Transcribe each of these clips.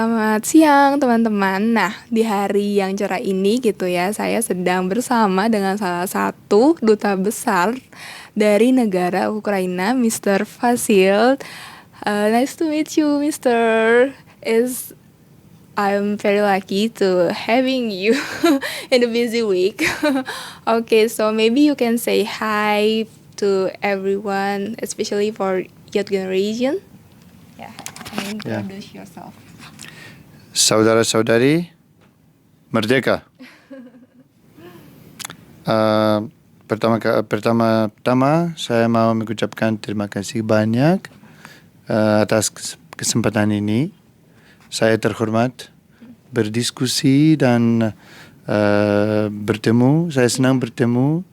Selamat siang teman-teman. Nah, di hari yang cerah ini gitu ya, saya sedang bersama dengan salah satu duta besar dari negara Ukraina, Mr. Vasyl. Nice to meet you, Mr. Is I'm very lucky to having you in a busy week. Okay, so maybe you can say hi to everyone, especially for youth generation. Yeah, and introduce yourself. Saudara-saudari, merdeka. Pertama-tama saya mau mengucapkan terima kasih banyak atas kesempatan ini. Saya terhormat berdiskusi dan bertemu. Saya senang bertemu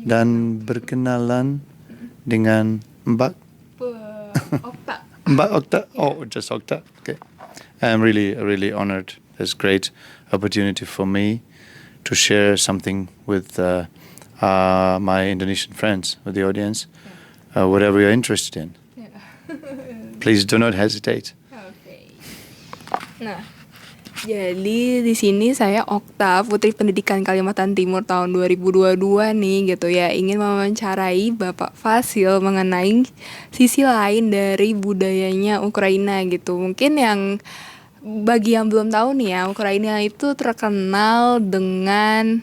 dan berkenalan dengan Mbak Okta. Mbak Octa. Oh, just Octa. Okay. I'm really honored. It's a great opportunity for me to share something with my Indonesian friends, with the audience, whatever you're interested in. Please do not hesitate. Okay. Nah, jadi di sini saya Octa, Puteri Pendidikan Kalimantan Timur tahun 2022 nih gitu ya, ingin mewawancarai Bapak Vasyl mengenai sisi lain dari budayanya Ukraina gitu. Mungkin yang bagi yang belum tahu nih ya, Ukraina itu terkenal dengan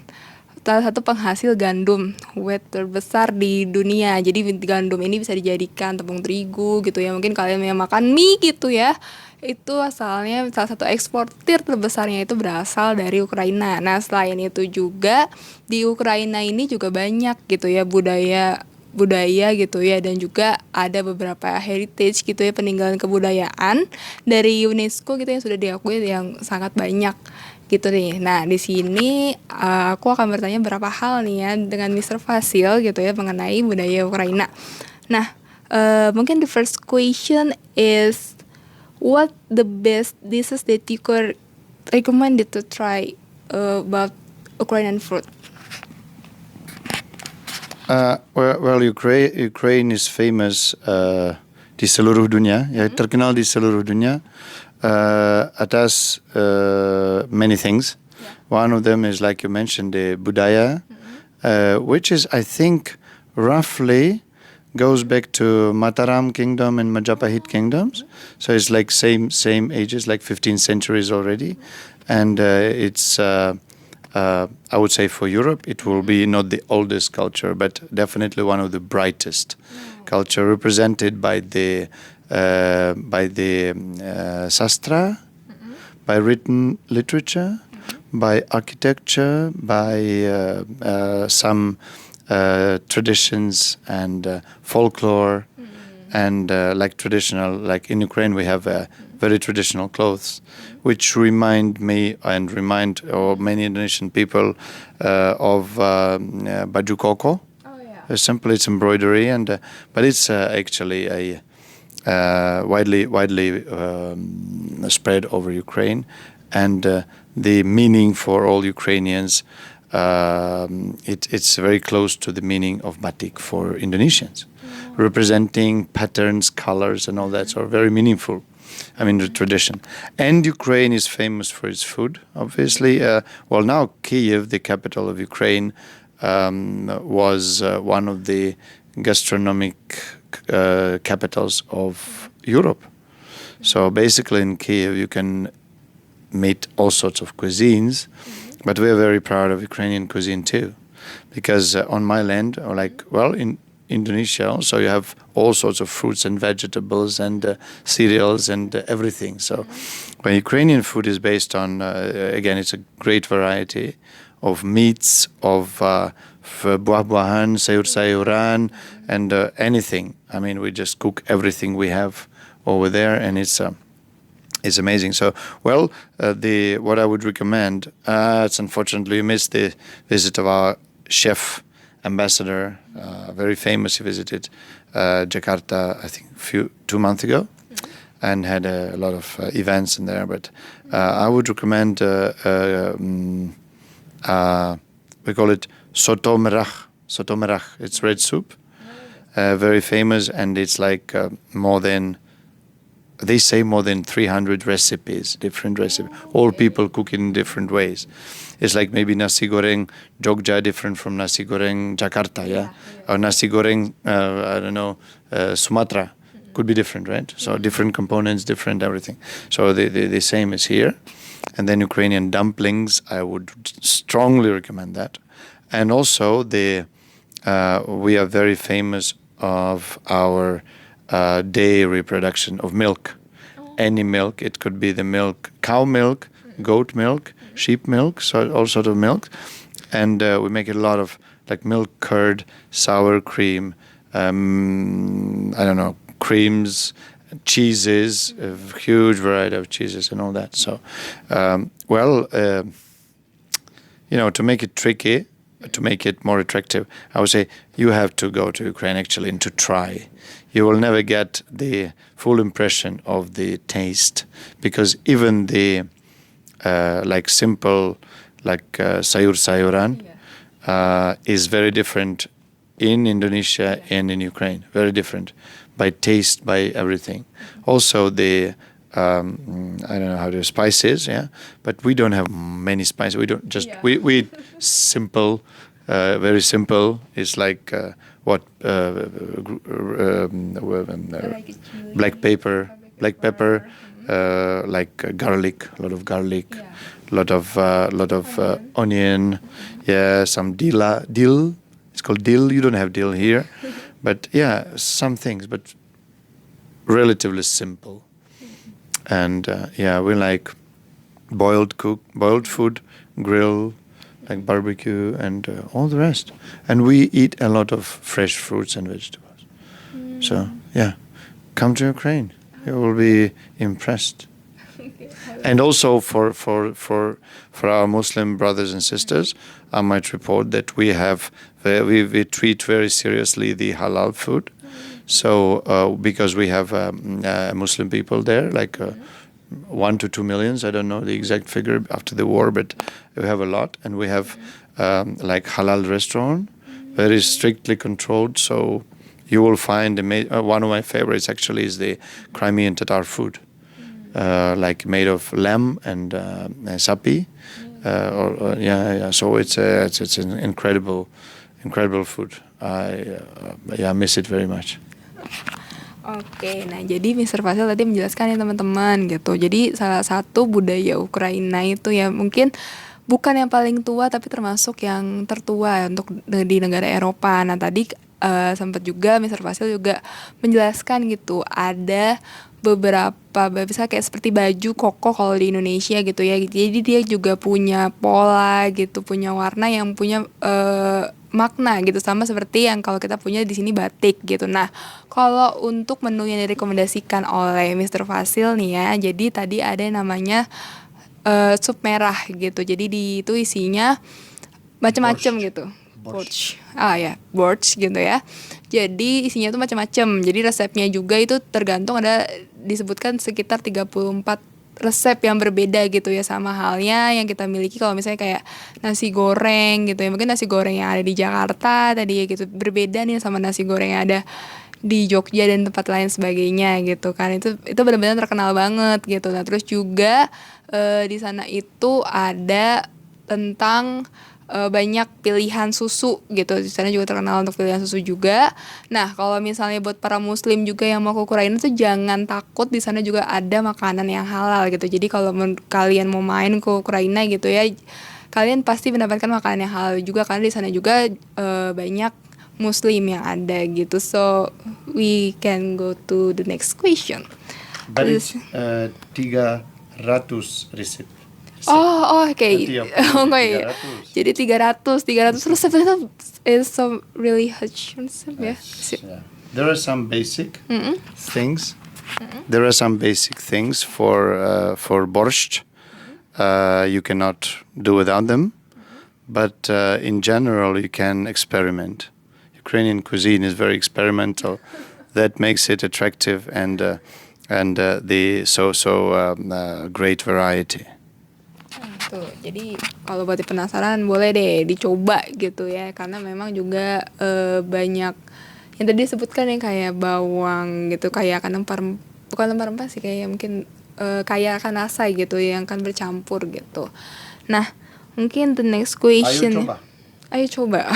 salah satu penghasil gandum wheat terbesar di dunia. Jadi gandum ini bisa dijadikan tepung terigu gitu ya. Mungkin kalian yang makan mie gitu ya, itu asalnya salah satu eksportir terbesarnya itu berasal dari Ukraina. Nah, selain itu juga di Ukraina ini juga banyak gitu ya budaya gitu ya, dan juga ada beberapa heritage gitu ya, peninggalan kebudayaan dari UNESCO gitu yang sudah diakui yang sangat banyak gitu nih. Nah, di sini aku akan bertanya beberapa hal nih ya dengan Mr. Vasyl gitu ya mengenai budaya Ukraina. Nah, mungkin the first question is what the best dishes that you could recommend to try about Ukrainian food? Well, Ukraine is famous di seluruh dunia, ya, terkenal di seluruh dunia atas many things. Yeah. One of them is, like you mentioned, the budaya, which is, I think, roughly goes back to Mataram Kingdom and Majapahit kingdoms. So it's like same ages, like 15 centuries already. And it's, I would say for Europe, it will be not the oldest culture, but definitely one of the brightest culture, represented by the sastra, by written literature, by architecture, by some traditions and folklore, and like traditional, like in Ukraine we have very traditional clothes, which remind me and remind many Indonesian people of baju koko. Oh, yeah. Simply it's embroidery, and but it's actually a widely spread over Ukraine, and the meaning for all Ukrainians. It's very close to the meaning of batik for Indonesians, representing patterns, colors, and all that. So very meaningful. I mean, the tradition. And Ukraine is famous for its food, obviously. Well, now Kyiv, the capital of Ukraine, was one of the gastronomic capitals of Europe. So basically in Kyiv you can meet all sorts of cuisines. But we're very proud of Ukrainian cuisine too, because on my land, or like, well, in Indonesia also you have all sorts of fruits and vegetables and cereals and everything. So when Ukrainian food is based on, again, it's a great variety of meats, of buah-buahan, sayur-sayuran, and anything. I mean, we just cook everything we have over there, and it's amazing. So, well, what I would recommend, it's unfortunately we missed the visit of our chef ambassador, very famous. He visited Jakarta, I think 2 months ago, and had a lot of events in there. But I would recommend, we call it Soto Merah. Soto Merah. It's red soup, very famous, and it's like more than they say more than 300 recipes, different recipes. All people cook in different ways. It's like maybe nasi goreng Jogja different from nasi goreng Jakarta, yeah? Or nasi goreng, I don't know, Sumatra could be different, right? So different components, different everything. So the same is here. And then Ukrainian dumplings, I would strongly recommend that. And also we are very famous of our dairy production of milk. Any milk, it could be the milk, cow milk, goat milk, sheep milk, so all sort of milk. And we make a lot of like milk curd, sour cream, I don't know, creams, cheeses, a huge variety of cheeses and all that. So, to make it tricky, to make it more attractive, I would say you have to go to Ukraine actually and to try. You will never get the full impression of the taste because even the simple sayur-sayuran is very different in Indonesia and in Ukraine. Very different by taste, by everything. Also the I don't know how to spices, yeah, but we don't have many spices. We don't just we eat simple, very simple. It's like black pepper, garlic, a lot of garlic, lot of onion, some dill. It's called dill. You don't have dill here, but some things, but relatively simple. And we like boiled food, grill, like barbecue, and all the rest. And we eat a lot of fresh fruits and vegetables. So come to Ukraine. You will be impressed. And also for our Muslim brothers and sisters, I might report that we treat very seriously the halal food. So because we have Muslim people there, 1 to 2 million, I don't know the exact figure after the war, but we have a lot, and we have halal restaurant, very strictly controlled. So you will find one of my favorites actually is the Crimean Tatar food, made of lamb and sapi, So it's an incredible food. I miss it very much. Oke, nah jadi Mr. Vasyl tadi menjelaskan ya teman-teman gitu. Jadi salah satu budaya Ukraina itu ya mungkin bukan yang paling tua tapi termasuk yang tertua untuk di negara Eropa. Nah tadi sempat juga Mr. Vasyl juga menjelaskan gitu ada beberapa bisa kayak seperti baju koko kalau di Indonesia gitu ya. Jadi dia juga punya pola gitu, punya warna yang punya makna gitu sama seperti yang kalau kita punya di sini batik gitu. Nah, kalau untuk menu yang direkomendasikan oleh Mr. Vasyl nih ya, jadi tadi ada yang namanya sup merah gitu. Jadi itu isinya macam-macam gitu. Borscht gitu ya. Jadi isinya tuh macam-macam. Jadi resepnya juga itu tergantung ada disebutkan sekitar 34 resep yang berbeda gitu ya, sama halnya yang kita miliki kalau misalnya kayak nasi goreng gitu ya. Mungkin nasi goreng yang ada di Jakarta tadi ya gitu berbeda nih sama nasi goreng yang ada di Jogja dan tempat lain sebagainya gitu kan. Itu benar-benar terkenal banget gitu. Nah, terus juga di sana itu ada tentang banyak pilihan susu gitu. Di sana juga terkenal untuk pilihan susu juga. Nah, kalau misalnya buat para muslim juga yang mau ke Ukraina tuh jangan takut, di sana juga ada makanan yang halal gitu. Jadi kalau kalian mau main ke Ukraina gitu ya, kalian pasti mendapatkan makanan yang halal juga karena di sana juga banyak muslim yang ada gitu. So, we can go to the next question. But it's 300 resep. Oke. Jadi 300 resep itu is so really huge resep ya. There are some basic things. There are some basic things for borscht. You cannot do without them, but in general you can experiment. Ukrainian cuisine is very experimental. That makes it attractive and the great variety. Tuh, jadi kalau buat penasaran boleh deh dicoba gitu ya, karena memang juga banyak yang tadi disebutkan yang kayak bawang gitu, kayak kan bukan rempah-rempah sih, kayak mungkin kayak kanasai gitu yang kan bercampur gitu. Nah, mungkin the next question. Ayo coba.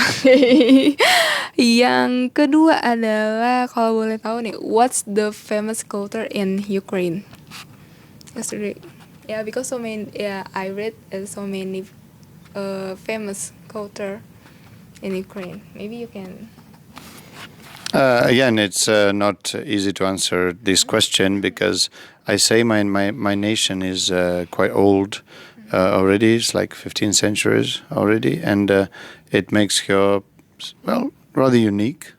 Yang kedua adalah kalau boleh tahu nih, what's the famous culture in Ukraine? Yesterday, yeah, because so many, yeah, I read so many famous culture in Ukraine. Maybe you can. Again, it's not easy to answer this question because I say my nation is quite old already. It's like 15 centuries already, and it makes her, well, rather unique.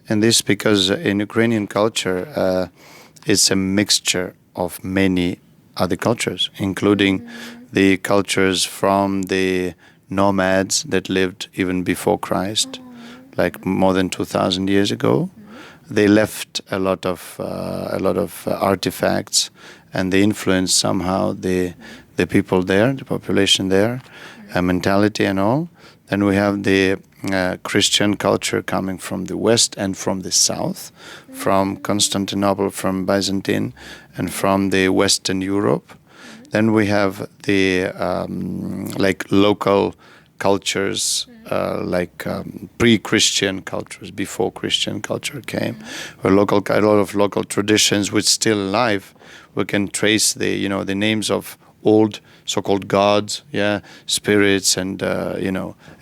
And this because in Ukrainian culture, it's a mixture of many other cultures, including the cultures from the nomads that lived even before Christ, like more than 2,000 years ago. They left a lot of artifacts, and they influenced somehow the people there, the population there, mentality and all. Then we have the Christian culture coming from the west and from the south, from Constantinople, from Byzantine, and from the Western Europe. Then we have the like local cultures, like pre-Christian cultures, before Christian culture came, where a lot of local traditions which still alive. We can trace the names of old so-called gods, spirits, and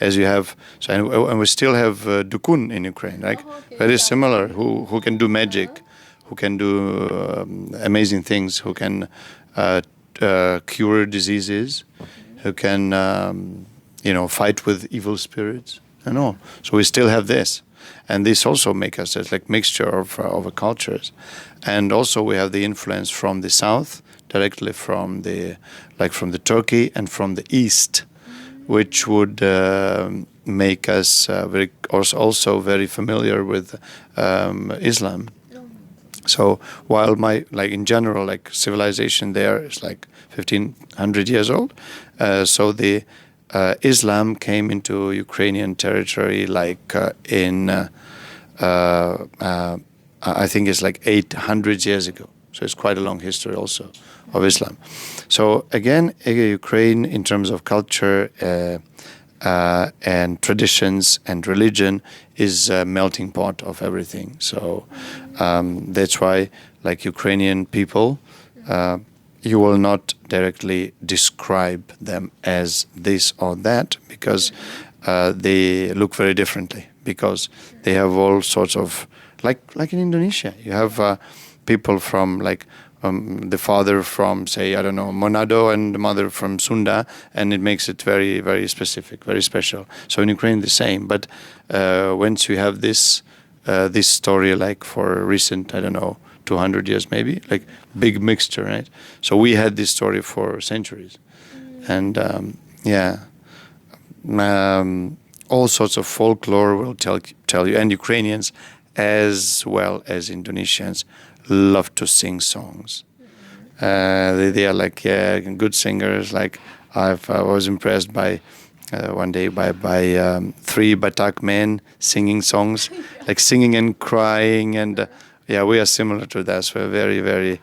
as you have, and we still have dukun in Ukraine, like very similar, who can do magic, who can do amazing things, who can cure diseases, who can fight with evil spirits and all. So we still have this, and this also makes us as like mixture of cultures, and also we have the influence from the south, directly from the Turkey, and from the east, which would make us also very familiar with Islam. So while in general, like civilization there is like 1,500 years old, so the Islam came into Ukrainian territory in I think it's like 800 years ago. So it's quite a long history also of Islam. So again, Ukraine in terms of culture and traditions and religion is a melting pot of everything. So that's why, like Ukrainian people, you will not directly describe them as this or that, because they look very differently, because they have all sorts of, like in Indonesia, you have people from the father from, say, I don't know, Manado, and the mother from Sunda, and it makes it very, very specific, very special. So in Ukraine, the same. But once you have this story, like for recent, I don't know, 200 years maybe, like big mixture, right? So we had this story for centuries. And all sorts of folklore will tell you, and Ukrainians as well as Indonesians love to sing songs. They are like good singers. Like I was impressed by one day by 3 Batak men singing songs, like singing and crying, and we are similar to that. So we're very, very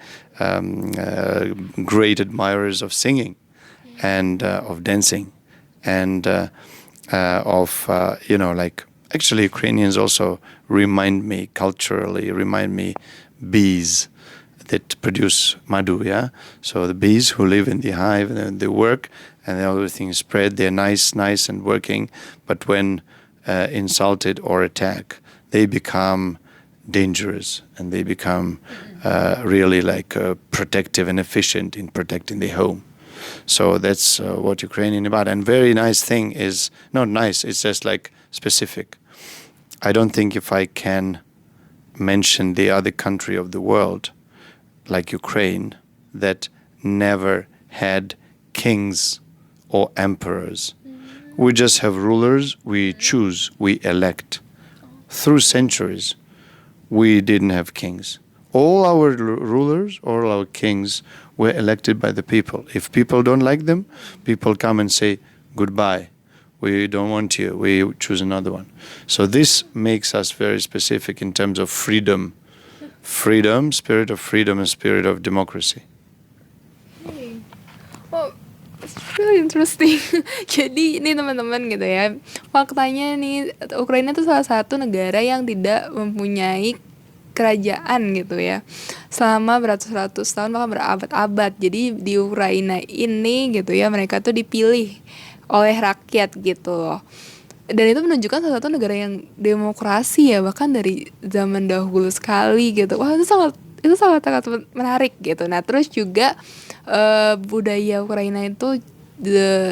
great admirers of singing and of dancing, and actually Ukrainians also remind me bees that produce madhu, So the bees who live in the hive, and they work, and everything is spread. They're nice and working, but when insulted or attacked, they become dangerous, and they become really protective and efficient in protecting the home. So that's what Ukrainian about. And very nice thing is, not nice, it's just like specific. I don't think if I can mention the other country of the world, like Ukraine, that never had kings or emperors. We just have rulers, we choose, we elect. Through centuries, we didn't have kings. All our rulers, all our kings were elected by the people. If people don't like them, people come and say, goodbye. We don't want you. We choose another one. So this makes us very specific in terms of freedom freedom, spirit of freedom, and spirit of democracy. Oh, it's really interesting. Jadi ini teman-teman gitu ya, faktanya nih Ukraina itu salah satu negara yang tidak mempunyai kerajaan gitu ya selama beratus-ratus tahun bahkan berabad-abad. Jadi di Ukraina ini gitu ya mereka tuh dipilih oleh rakyat gitu loh. Dan itu menunjukkan salah satu negara yang demokrasi ya, bahkan dari zaman dahulu sekali gitu. Wah, itu sangat sangat menarik gitu. Nah, terus juga budaya Ukraina itu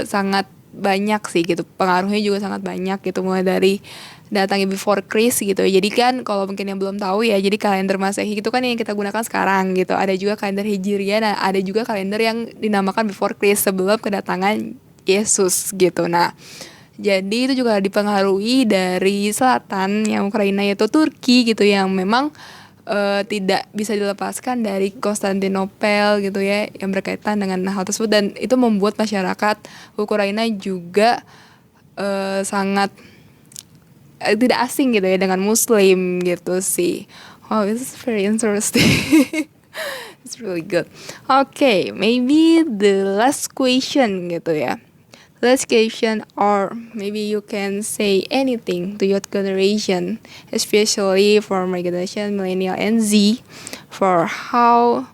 sangat banyak sih gitu. Pengaruhnya juga sangat banyak gitu, mulai dari datangnya before Christ gitu. Jadi kan kalau mungkin yang belum tahu ya, jadi kalender Masehi itu kan yang kita gunakan sekarang gitu. Ada juga kalender Hijriah, nah ada juga kalender yang dinamakan before Christ, sebelum kedatangan Yesus gitu. Nah, jadi itu juga dipengaruhi dari selatan yang Ukraina, yaitu Turki gitu, yang memang tidak bisa dilepaskan dari Konstantinopel gitu ya, yang berkaitan dengan hal tersebut. Dan itu membuat masyarakat Ukraina juga sangat tidak asing gitu ya dengan Muslim gitu sih. Wow, this is very interesting. It's really good. Okay, maybe the last question gitu ya. Last question, or maybe you can say anything to your generation, especially for my generation, millennial and Z, for how,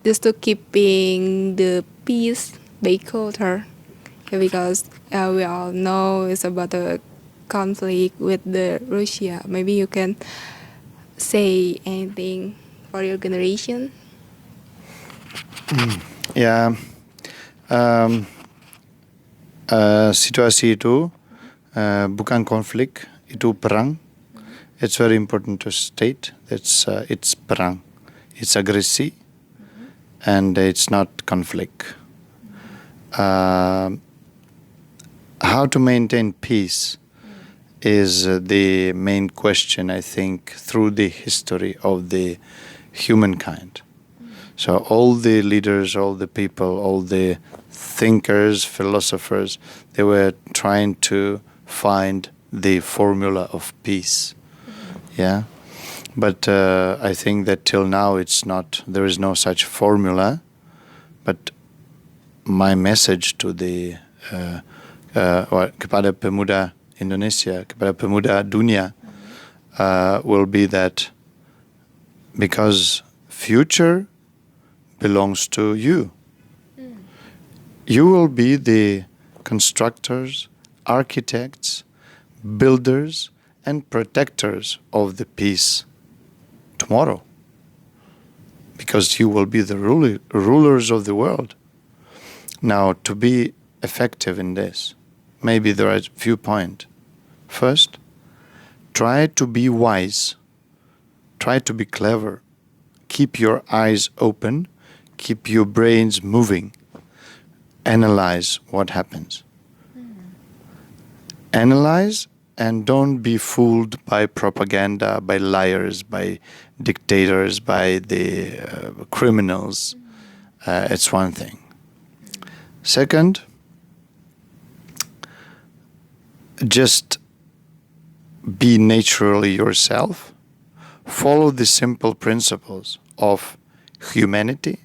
just to keeping the peace by culture. Because we all know it's about the conflict with the Russia. Maybe you can say anything for your generation. Ya, situasi itu bukan konflik, itu perang. It's very important to state that it's perang, it's agresi, and it's not conflict. How to maintain peace is the main question, I think, through the history of the humankind. So all the leaders, all the people, all the thinkers, philosophers, they were trying to find the formula of peace. Yeah, but I think that till now there is no such formula. But my message to the kepada pemuda Indonesia, kepada pemuda dunia, will be that because future belongs to you. You will be the constructors, architects, builders, and protectors of the peace tomorrow. Because you will be the rulers of the world. Now, to be effective in this, maybe there are a few points. First, try to be wise. Try to be clever. Keep your eyes open. Keep your brains moving. Analyze what happens. Analyze and don't be fooled by propaganda, by liars, by dictators, by the criminals. It's one thing. Second, just be naturally yourself. Follow the simple principles of humanity,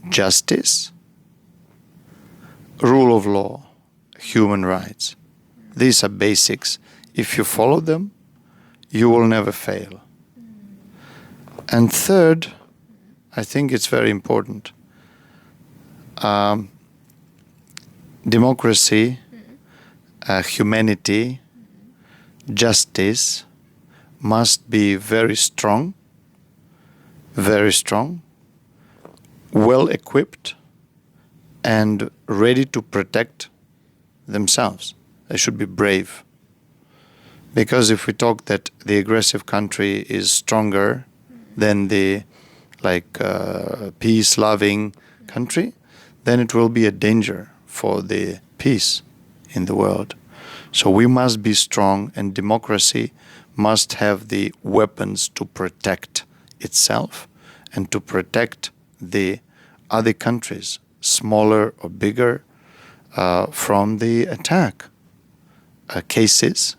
justice, rule of law, human rights. These are basics. If you follow them, you will never fail. And third, I think it's very important. Democracy, humanity, justice must be very strong, well equipped, and ready to protect themselves. They should be brave. Because if we talk that the aggressive country is stronger than the peace-loving country, then it will be a danger for the peace in the world. So we must be strong, and democracy must have the weapons to protect itself and to protect the other countries, smaller or bigger, from the attack cases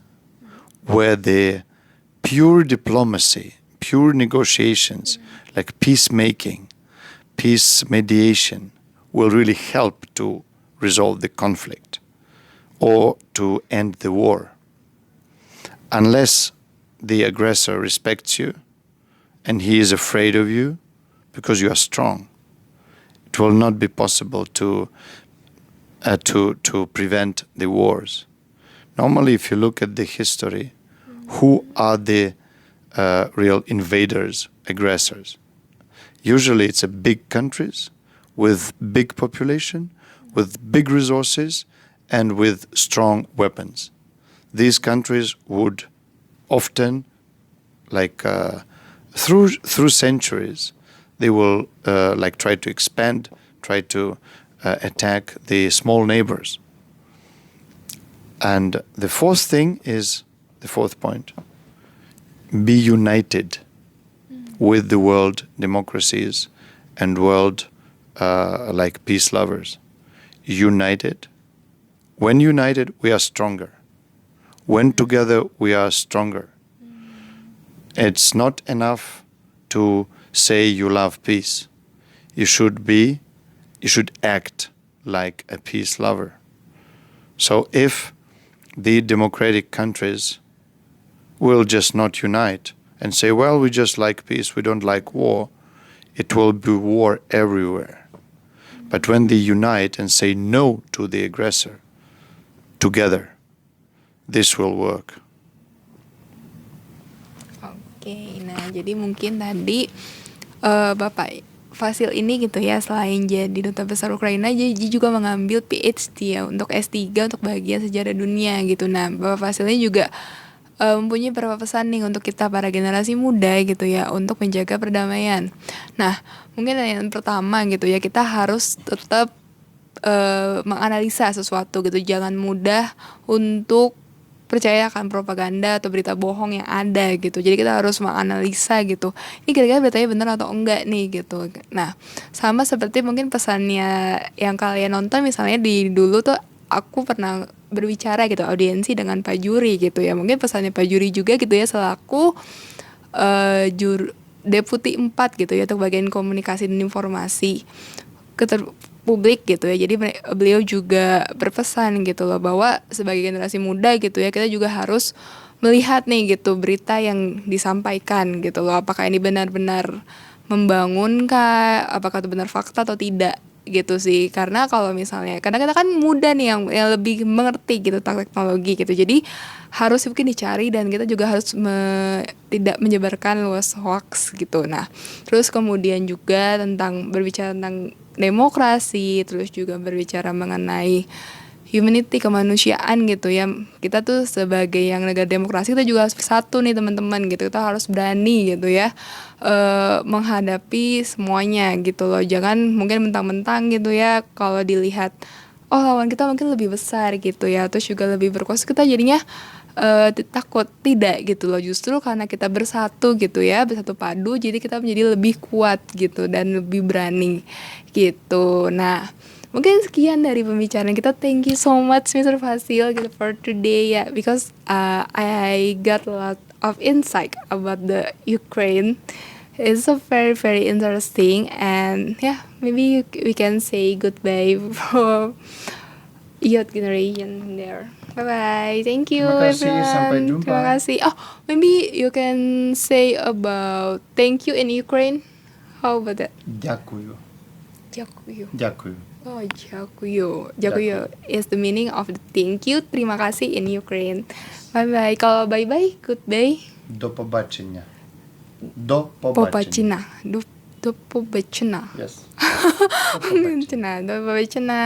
where the pure diplomacy, pure negotiations, like peacemaking, peace mediation, will really help to resolve the conflict or to end the war. Unless the aggressor respects you and he is afraid of you because you are strong, it will not be possible to prevent the wars. Normally, if you look at the history, who are the real invaders, aggressors? Usually it's a big countries with big population, with big resources, and with strong weapons. These countries would often, through centuries, they will try to expand, try to attack the small neighbors. And the fourth thing is, the fourth point, be united with the world democracies and world peace lovers. United. When united, we are stronger. When together, we are stronger. It's not enough to say you love peace. You should act like a peace lover. So if the democratic countries will just not unite and say, well, we just like peace, we don't like war, it will be war everywhere. But when they unite and say no to the aggressor together, this will work. Oke, nah jadi mungkin tadi Bapak Vasyl ini gitu ya, selain jadi Duta Besar Ukraina, jadi juga mengambil PhD ya untuk S3 untuk bagian sejarah dunia gitu. Nah, Bapak Vasyl ini juga mempunyai beberapa pesan nih untuk kita para generasi muda gitu ya, untuk menjaga perdamaian. Nah, mungkin yang pertama gitu ya, kita harus tetap menganalisa sesuatu gitu, jangan mudah untuk percaya akan propaganda atau berita bohong yang ada gitu. Jadi kita harus menganalisa gitu, ini kira-kira beritanya benar atau enggak nih gitu. Nah, sama seperti mungkin pesannya yang kalian nonton, misalnya di dulu tuh aku pernah berbicara gitu, audiensi dengan Pak Juri gitu ya. Mungkin pesannya Pak Juri juga gitu ya, selaku Deputi 4 gitu ya, untuk bagian komunikasi dan informasi ke publik gitu ya. Jadi beliau juga berpesan gitu loh, bahwa sebagai generasi muda gitu ya, kita juga harus melihat nih gitu berita yang disampaikan gitu loh, apakah ini benar-benar membangun kah, apakah itu benar fakta atau tidak gitu sih. Karena kalau misalnya, karena kita kan muda nih yang lebih mengerti gitu tentang teknologi gitu, jadi harus mungkin dicari, dan kita juga harus tidak menyebarkan luas hoax gitu. Nah, terus kemudian juga berbicara tentang demokrasi, terus juga berbicara mengenai humanity, kemanusiaan gitu ya. Kita tuh sebagai yang negara demokrasi, kita juga harus bersatu nih teman-teman gitu. Kita harus berani gitu ya menghadapi semuanya gitu loh. Jangan mungkin mentang-mentang gitu ya, kalau dilihat oh lawan kita mungkin lebih besar gitu ya, terus juga lebih berkuasa, kita jadinya takut. Tidak gitu loh, justru karena kita bersatu gitu ya, bersatu padu, jadi kita menjadi lebih kuat gitu dan lebih berani gitu. Nah, mungkin sekian dari pembicaraan kita. Thank you so much Mr. Vasyl gitu for today ya, because I got a lot of insight about the Ukraine. It's so very very interesting, and yeah, maybe we can say goodbye for youth generation there. Bye bye. Thank you Terima kasih, everyone. sampai jumpa. Terima kasih. Oh, maybe you can say about thank you in Ukraine. How about that? Дякую. Дякую. Дякую. Oh, дякую. Дякую is the meaning of the thank you. Terima kasih in Ukraine. Bye bye. Kalau bye bye, goodbye. До побачення. До побачення. До побачення. Yes. До побачення.